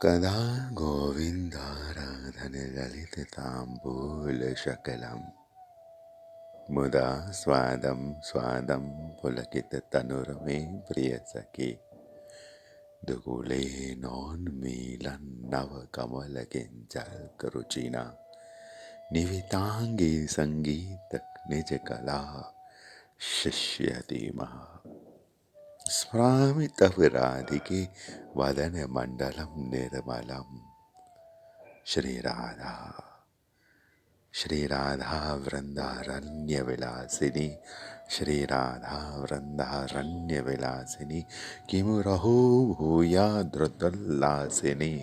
कदा गोविन्दाराधन ललितताम्बूलशकलं मुदा स्वादं स्वादं पुलकिततनुर्मे प्रियसखे दुकूलेनोन्मीलन्नवकमलकिञ्जल्करुचिना निविताङ्गी सङ्गीतक निजकला शिष्यति महा स्मरामि तव राधिके वदनमण्डलं निर्मलं श्रीराधा श्रीराधा वृन्दारण्यविलासिनी श्रीराधा वृन्दारण्यविलासिनी किमुरहो भूयाद्रुतोल्लासिनी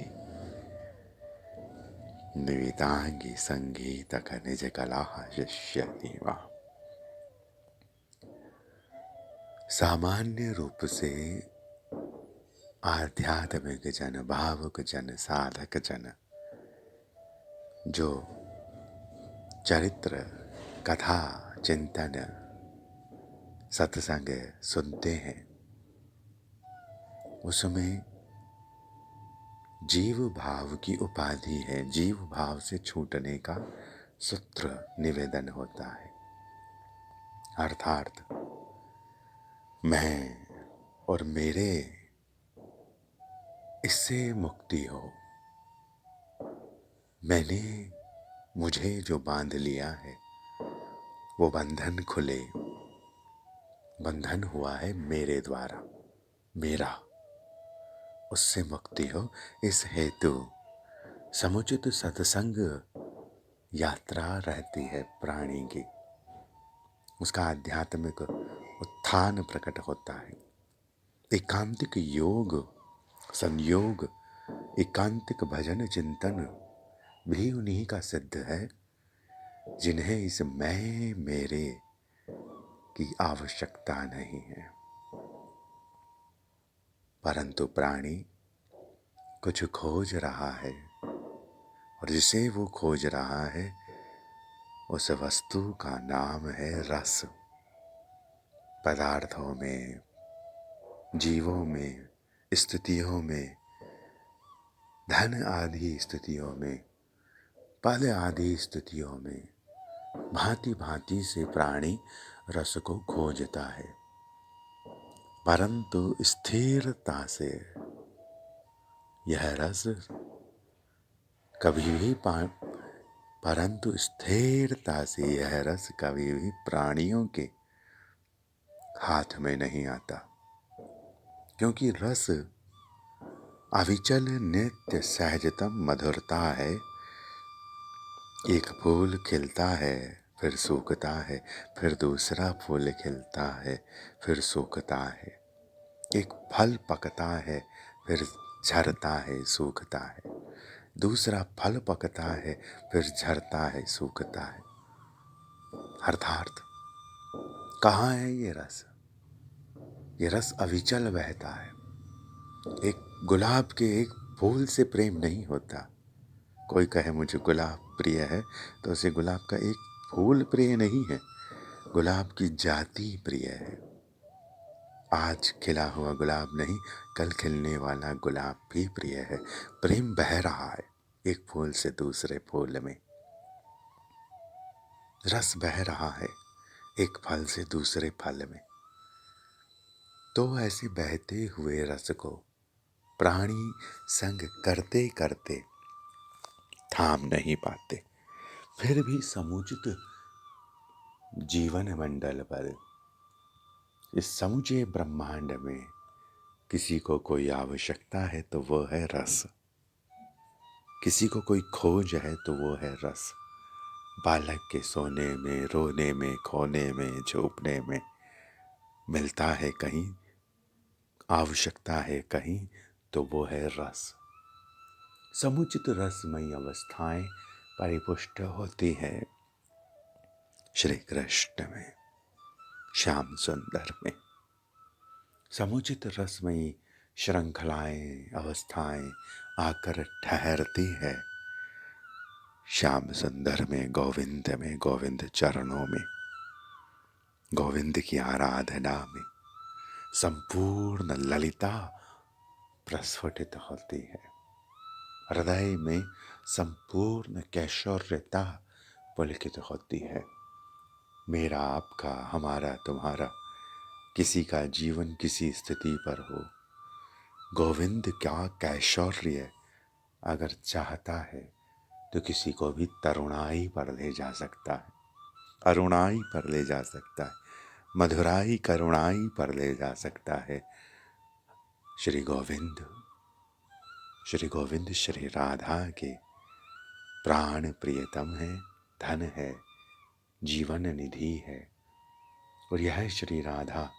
निविताङ्गी सङ्गीतकनिजकला शिष्यति वा। सामान्य रूप से आध्यात्मिक जन, भावुक जन, साधक जन जो चरित्र कथा चिंतन सत्संग सुनते हैं उसमें जीव भाव की उपाधि है। जीव भाव से छूटने का सूत्र निवेदन होता है, अर्थात मैं और मेरे इससे मुक्ति हो। मैंने मुझे जो बांध लिया है वो बंधन खुले, बंधन हुआ है मेरे द्वारा, मेरा, उससे मुक्ति हो। इस हेतु समुचित सत्संग यात्रा रहती है प्राणी की, उसका आध्यात्मिक उत्थान प्रकट होता है। एकांतिक योग संयोग, एकांतिक भजन चिंतन भी उन्हीं का सिद्ध है जिन्हें इस मैं मेरे की आवश्यकता नहीं है। परंतु प्राणी कुछ खोज रहा है और जिसे वो खोज रहा है उस वस्तु का नाम है रस। पदार्थों में, जीवों में, स्थितियों में, धन आदि स्थितियों में, पद आदि स्थितियों में भांति भांति से प्राणी रस को खोजता है, परंतु स्थिरता से यह रस कभी भी परंतु स्थिरता से यह रस कभी भी प्राणियों के हाथ में नहीं आता, क्योंकि रस अविचल नित्य सहजतम मधुरता है। एक फूल खिलता है फिर सूखता है, फिर दूसरा फूल खिलता है फिर सूखता है। एक फल पकता है फिर झरता है सूखता है, दूसरा फल पकता है फिर झरता है सूखता है। अर्थात कहाँ है ये रस? ये रस अविचल बहता है। एक गुलाब के एक फूल से प्रेम नहीं होता। कोई कहे मुझे गुलाब प्रिय है तो उसे गुलाब का एक फूल प्रिय नहीं है, गुलाब की जाति प्रिय है। आज खिला हुआ गुलाब नहीं, कल खिलने वाला गुलाब भी प्रिय है। प्रेम बह रहा है एक फूल से दूसरे फूल में, रस बह रहा है एक फल से दूसरे फल में। तो ऐसे बहते हुए रस को प्राणी संग करते करते थाम नहीं पाते। फिर भी समुचित जीवन मंडल पर, इस समूचे ब्रह्मांड में किसी को कोई आवश्यकता है तो वो है रस, किसी को कोई खोज है तो वो है रस। बालक के सोने में, रोने में, खोने में, झोंपने में मिलता है कहीं, आवश्यकता है कहीं, तो वो है रस। समुचित रसमयी अवस्थाएं परिपुष्ट होती है श्री कृष्ण में, श्याम सुंदर में। समुचित रसमयी श्रृंखलाएं अवस्थाएं आकर ठहरती है श्याम सुंदर में, गोविंद चरणों में, गोविंद की आराधना में संपूर्ण ललिता प्रस्फुटित होती है। हृदय में संपूर्ण कैशोर्यता पुलकित होती है। मेरा, आपका, हमारा, तुम्हारा, किसी का जीवन किसी स्थिति पर हो, गोविंद क्या कैशोर्य अगर चाहता है तो किसी को भी तरुणाई पर ले जा सकता है, अरुणाई पर ले जा सकता है, मधुराई करुणाई पर ले जा सकता है। श्री गोविंद, श्री गोविंद श्री राधा के प्राण प्रियतम है, धन है, जीवन निधि है। और यह श्री राधा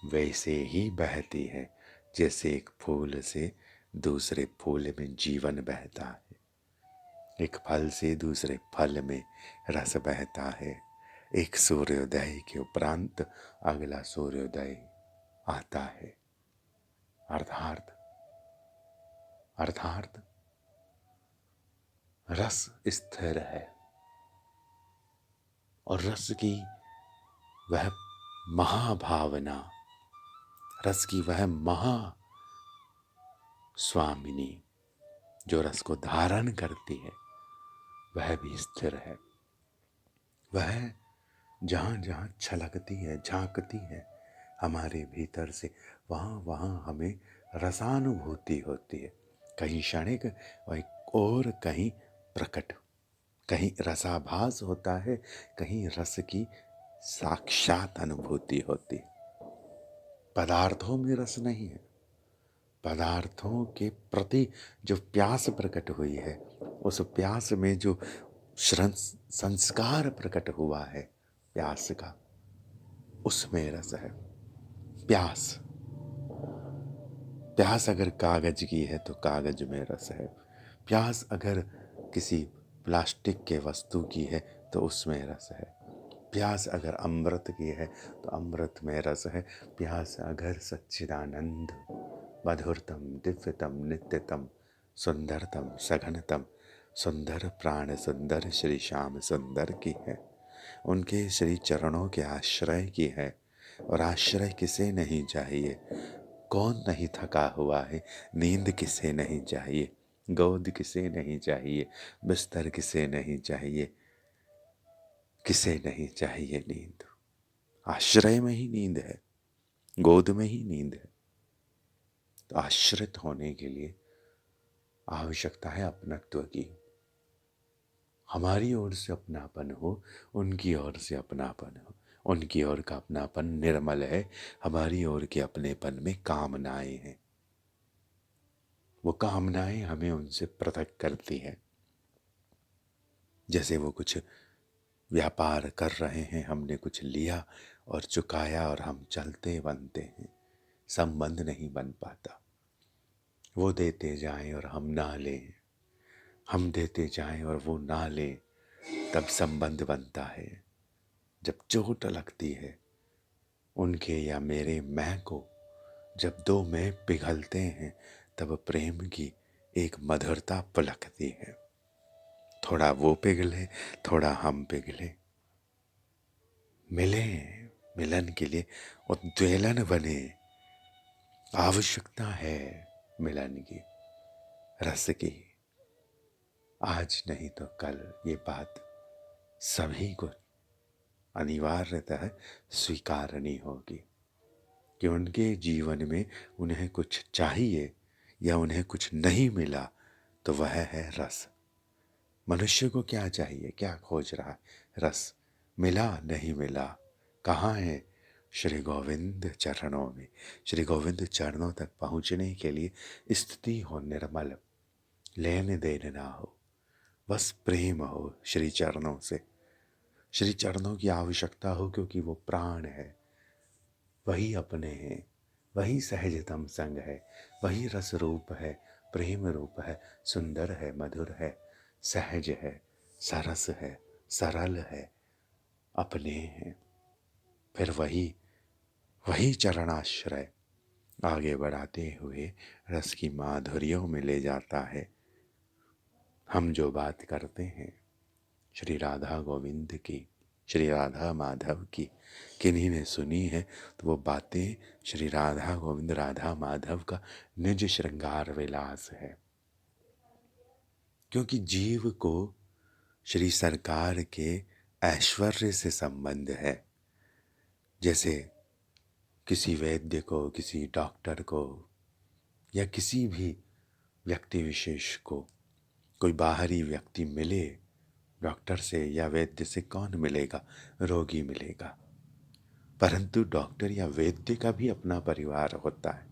वैसे ही बहती है जैसे एक फूल से दूसरे फूल में जीवन बहता है, एक फल से दूसरे फल में रस बहता है। एक सूर्योदय के उपरांत अगला सूर्योदय आता है। अर्थात अर्थात रस स्थिर है और रस की वह महाभावना, रस की वह महा स्वामिनी जो रस को धारण करती है वह भी स्थिर है। वह जहाँ जहाँ छलकती है, झांकती है हमारे भीतर से, वहाँ वहाँ हमें रसानुभूति होती है। कहीं क्षणिक और कहीं प्रकट, कहीं रसाभास होता है, कहीं रस की साक्षात अनुभूति होती है। पदार्थों में रस नहीं है, पदार्थों के प्रति जो प्यास प्रकट हुई है, उस प्यास में जो संस्कार प्रकट हुआ है प्यास का, उसमें रस है। प्यास प्यास अगर कागज की है तो कागज में रस है। प्यास अगर किसी प्लास्टिक के वस्तु की है तो उसमें रस है। प्यास अगर अमृत की है तो अमृत में रस है। प्यास अगर सच्चिदानंद मधुरतम दिव्यतम नित्यतम सुंदरतम सघनतम सुंदर प्राण सुंदर श्री श्याम सुंदर की है, उनके श्री चरणों के आश्रय की है। और आश्रय किसे नहीं चाहिए? कौन नहीं थका हुआ है? नींद किसे नहीं चाहिए? गोद किसे नहीं चाहिए? बिस्तर किसे नहीं चाहिए? किसे नहीं चाहिए नींद? आश्रय में ही नींद है, गोद में ही नींद है। तो आश्रित होने के लिए आवश्यकता है अपनत्व की। हमारी ओर से अपनापन हो, उनकी ओर से अपनापन हो। उनकी ओर का अपनापन निर्मल है, हमारी ओर के अपनेपन में कामनाएं हैं। वो कामनाएं हमें उनसे पृथक करती है। जैसे वो कुछ व्यापार कर रहे हैं, हमने कुछ लिया और चुकाया और हम चलते बनते हैं, संबंध नहीं बन पाता। वो देते जाएं और हम ना लें, हम देते जाएं और वो ना लें, तब संबंध बनता है। जब चोट लगती है उनके या मेरे मैं को, जब दो मैं पिघलते हैं, तब प्रेम की एक मधुरता पलकती है। थोड़ा वो पिघले, थोड़ा हम पिघले, मिले, मिलन के लिए उद्वेलन बने। आवश्यकता है मिलन की, रस की। आज नहीं तो कल ये बात सभी को अनिवार्यतः स्वीकारनी होगी कि उनके जीवन में उन्हें कुछ चाहिए या उन्हें कुछ नहीं मिला तो वह है रस। मनुष्य को क्या चाहिए, क्या खोज रहा है? रस। मिला नहीं मिला, कहाँ है? श्री गोविंद चरणों में। श्री गोविंद चरणों तक पहुँचने के लिए स्थिति हो निर्मल, लेने देने ना हो, बस प्रेम हो श्री चरणों से। श्री चरणों की आवश्यकता हो क्योंकि वो प्राण है, वही अपने हैं, वही सहजतम संग है, वही रस रूप है, प्रेम रूप है, सुंदर है, मधुर है, सहज है, सरस है, सरल है, अपने हैं। फिर वही वही चरणाश्रय आगे बढ़ाते हुए रस की माधुर्यों में ले जाता है। हम जो बात करते हैं श्री राधा गोविंद की, श्री राधा माधव की, किन्हीं ने सुनी है तो वो बातें श्री राधा गोविंद राधा माधव का निज श्रृंगार विलास है। क्योंकि जीव को श्री सरकार के ऐश्वर्य से संबंध है। जैसे किसी वैद्य को, किसी डॉक्टर को या किसी भी व्यक्ति विशेष को कोई बाहरी व्यक्ति मिले, डॉक्टर से या वैद्य से कौन मिलेगा? रोगी मिलेगा। परंतु डॉक्टर या वैद्य का भी अपना परिवार होता है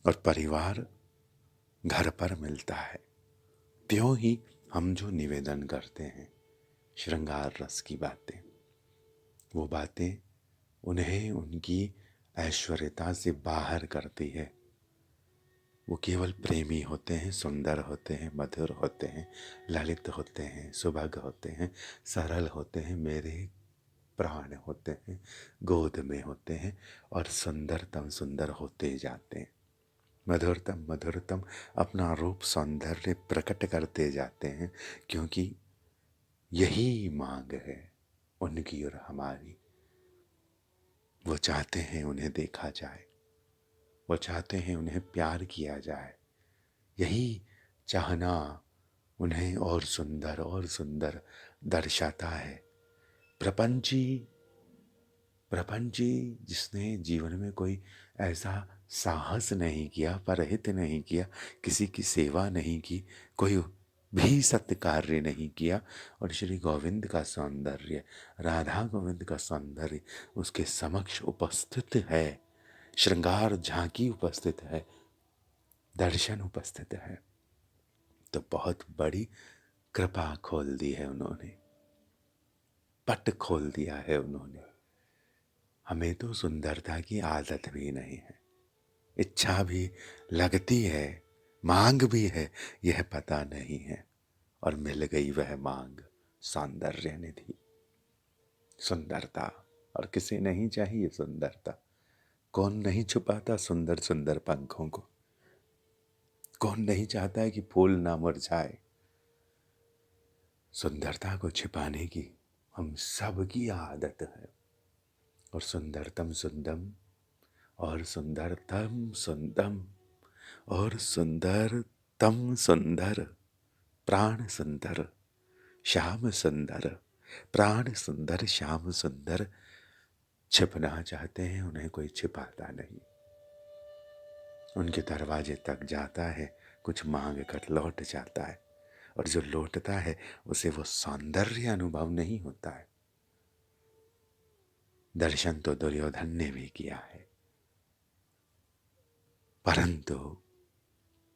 और परिवार घर पर मिलता है। त्यों ही हम जो निवेदन करते हैं श्रृंगार रस की बातें, वो बातें उन्हें उनकी ऐश्वर्यता से बाहर करती है। वो केवल प्रेमी होते हैं, सुंदर होते हैं, मधुर होते हैं, ललित होते हैं, सुभग होते हैं, सरल होते हैं, मेरे प्राण होते हैं, गोद में होते हैं और सुंदरतम सुंदर होते जाते हैं। मधुरतम मधुरतम अपना रूप सौंदर्य प्रकट करते जाते हैं, क्योंकि यही मांग है उनकी और हमारी। वो चाहते हैं उन्हें देखा जाए, वो चाहते हैं उन्हें प्यार किया जाए। यही चाहना उन्हें और सुंदर दर्शाता है। प्रपंची प्रपंची जिसने जीवन में कोई ऐसा साहस नहीं किया, परहित नहीं किया, किसी की सेवा नहीं की, कोई भी सत्कार्य नहीं किया, और श्री गोविंद का सौंदर्य, राधा गोविंद का सौंदर्य उसके समक्ष उपस्थित है, श्रृंगार झांकी उपस्थित है, दर्शन उपस्थित है, तो बहुत बड़ी कृपा खोल दी है उन्होंने, पट खोल दिया है उन्होंने। हमें तो सुंदरता की आदत भी नहीं है, इच्छा भी लगती है, मांग भी है, यह पता नहीं है, और मिल गई वह मांग, सौंदर्य निधि, सुंदरता। और किसे नहीं चाहिए सुंदरता? कौन नहीं छुपाता सुंदर सुंदर पंखों को? कौन नहीं चाहता है कि फूल ना मुरझाए? सुंदरता को छिपाने की हम सब की आदत है। और सुंदरतम सुंदम और सुंदरतम सुंदम और सुंदरतम सुंदर, प्राण सुंदर श्याम सुंदर, प्राण सुंदर श्याम सुंदर छिपना चाहते हैं, उन्हें कोई छिपाता नहीं। उनके दरवाजे तक जाता है, कुछ मांग कर लौट जाता है, और जो लौटता है उसे वो सौंदर्य अनुभव नहीं होता है। दर्शन तो दुर्योधन ने भी किया है, परंतु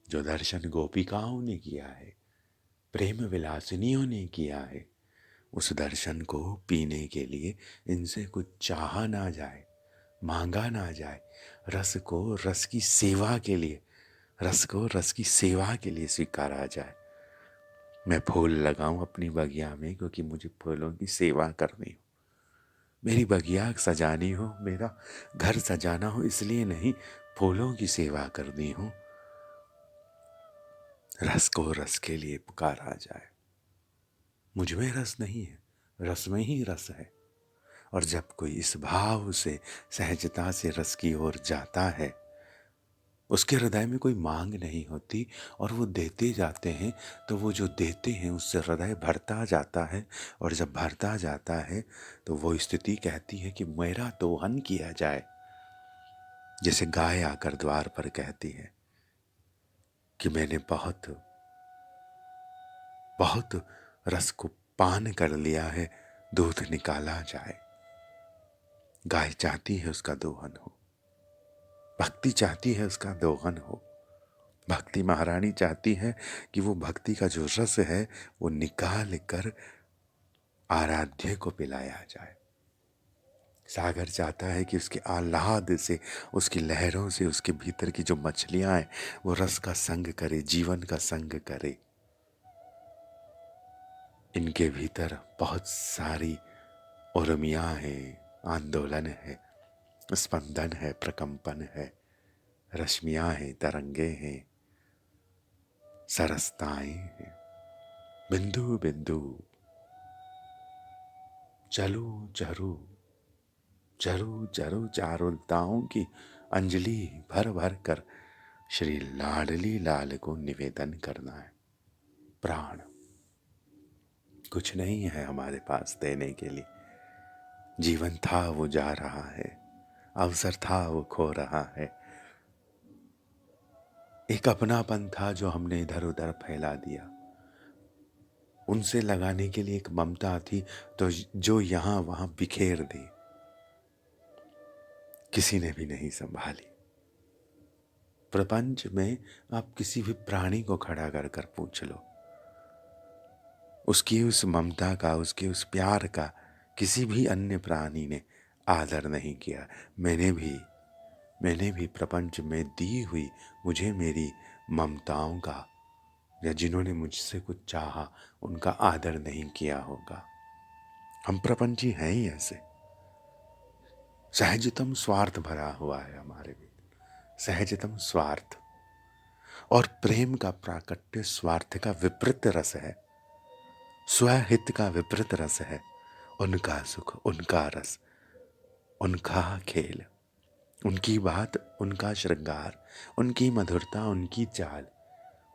जो दर्शन गोपिकाओं ने किया है, प्रेम विलासिनियों ने किया है, उस दर्शन को पीने के लिए इनसे कुछ चाहा ना जाए, मांगा ना जाए। रस को रस की सेवा के लिए, रस को रस की सेवा के लिए स्वीकारा जाए। मैं फूल लगाऊं अपनी बगिया में क्योंकि मुझे फूलों की सेवा करनी हो, मेरी बगिया सजानी हो, मेरा घर सजाना हो, इसलिए नहीं, फूलों की सेवा करनी हो। रस को रस के लिए पुकारा जाए। मुझ में रस नहीं है, रस में ही रस है। और जब कोई इस भाव से, सहजता से रस की ओर जाता है, उसके हृदय में कोई मांग नहीं होती, और वो देते जाते हैं, तो वो जो देते हैं उससे हृदय भरता जाता है। और जब भरता जाता है तो वो स्थिति कहती है कि मेरा दोहन किया जाए। जैसे गाय आकर द्वार पर कहती है कि मैंने बहुत बहुत रस को पान कर लिया है, दूध निकाला जाए। गाय चाहती है उसका दोहन हो, भक्ति चाहती है उसका दोहन हो। भक्ति महारानी चाहती है कि वो भक्ति का जो रस है वो निकाल कर आराध्य को पिलाया जाए। सागर चाहता है कि उसके आह्लाद से, उसकी लहरों से, उसके भीतर की जो मछलियां हैं वो रस का संग करे, जीवन का संग करे। इनके भीतर बहुत सारी उर्मियां हैं, आंदोलन है, स्पंदन है, प्रकंपन है, रश्मियां हैं, तरंगे हैं, सरसताएं हैं, बिंदु बिंदु चलू चरू चरू चरू चारुलताओं की अंजलि भर भर कर श्री लाडली लाल को निवेदन करना है। प्राण, कुछ नहीं है हमारे पास देने के लिए। जीवन था वो जा रहा है, अवसर था वो खो रहा है। एक अपनापन था जो हमने इधर उधर फैला दिया। उनसे लगाने के लिए एक ममता थी तो जो यहाँ वहां बिखेर दी, किसी ने भी नहीं संभाली। प्रपंच में आप किसी भी प्राणी को खड़ा कर कर पूछ लो, उसकी उस ममता का, उसके उस प्यार का किसी भी अन्य प्राणी ने आदर नहीं किया। मैंने भी प्रपंच में दी हुई मुझे मेरी ममताओं का, या जिन्होंने मुझसे कुछ चाहा उनका आदर नहीं किया होगा। हम प्रपंची हैं ही ऐसे। सहजतम स्वार्थ भरा हुआ है हमारे भीतर, सहजतम स्वार्थ। और प्रेम का प्राकट्य स्वार्थ का विपरीत रस है, स्वहित का विपरीत रस है। उनका सुख, उनका रस, उनका खेल, उनकी बात, उनका श्रृंगार, उनकी मधुरता, उनकी चाल,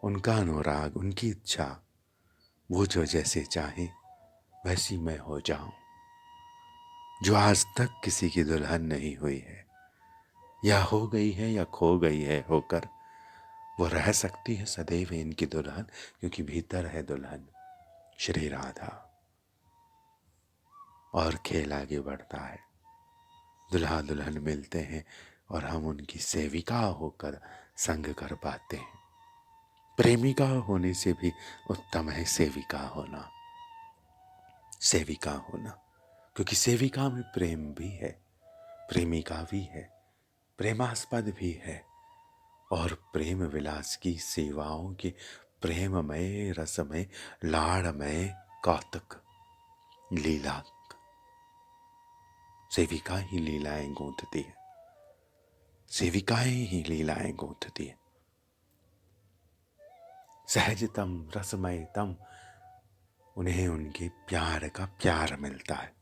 उनका अनुराग, उनकी इच्छा। वो जो जैसे चाहे वैसी मैं हो जाऊं। जो आज तक किसी की दुल्हन नहीं हुई है, या हो गई है या खो गई है होकर, वो रह सकती है सदैव इनकी दुल्हन, क्योंकि भीतर है दुल्हन श्री राधा। और खेल आगे बढ़ता है, दुल्हा दुल्हन मिलते हैं और हम उनकी सेविका होकर संग कर पाते हैं। प्रेमिका होने से भी उत्तम है सेविका होना, सेविका होना, क्योंकि सेविका में प्रेम भी है, प्रेमिका भी है, प्रेमास्पद भी है। और प्रेम विलास की सेवाओं के प्रेममय, रसमय, लाड़मय कौतुक लीला, सेविका ही लीलाएं गूंथती है, सेविकाएं ही लीलाएं गूंथती है। सहजतम रसमयतम, उन्हें उनके प्यार का प्यार मिलता है।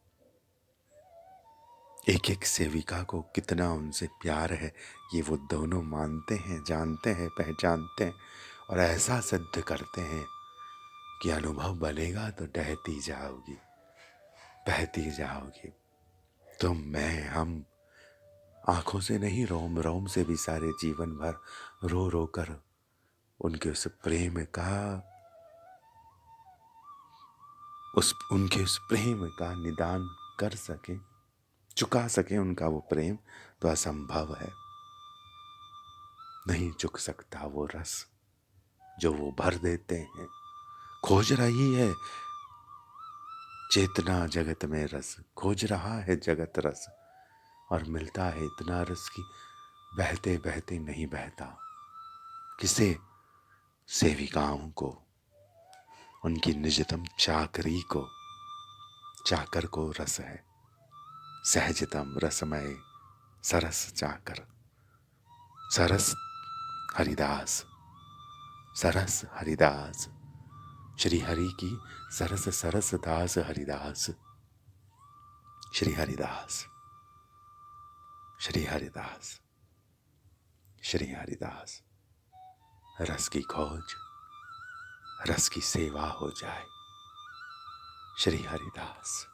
एक एक सेविका को कितना उनसे प्यार है ये वो दोनों मानते हैं, जानते हैं, पहचानते हैं, और ऐसा सिद्ध करते हैं कि अनुभव बनेगा तो बहती जाओगी, बहती जाओगी। तुम, मैं, हम आंखों से नहीं, रोम रोम से भी सारे जीवन भर रो रो कर उनके उस प्रेम का, उनके उस प्रेम का निदान कर सके, चुका सके उनका वो प्रेम, तो असंभव है। नहीं चुक सकता वो रस जो वो भर देते हैं। खोज रही है चेतना जगत में रस, खोज रहा है जगत रस, और मिलता है इतना रस कि बहते बहते नहीं बहता। किसे? सेविकाओं को, उनकी निजतम चाकरी को, चाकर को रस है। सहजतम रसमय सरस चाकर, सरस हरिदास, सरस हरिदास, श्री हरि की सरस सरस दास हरिदास, श्री हरिदास, श्री हरिदास, श्री हरिदास। रस की खोज, रस की सेवा हो जाए। श्री हरिदास।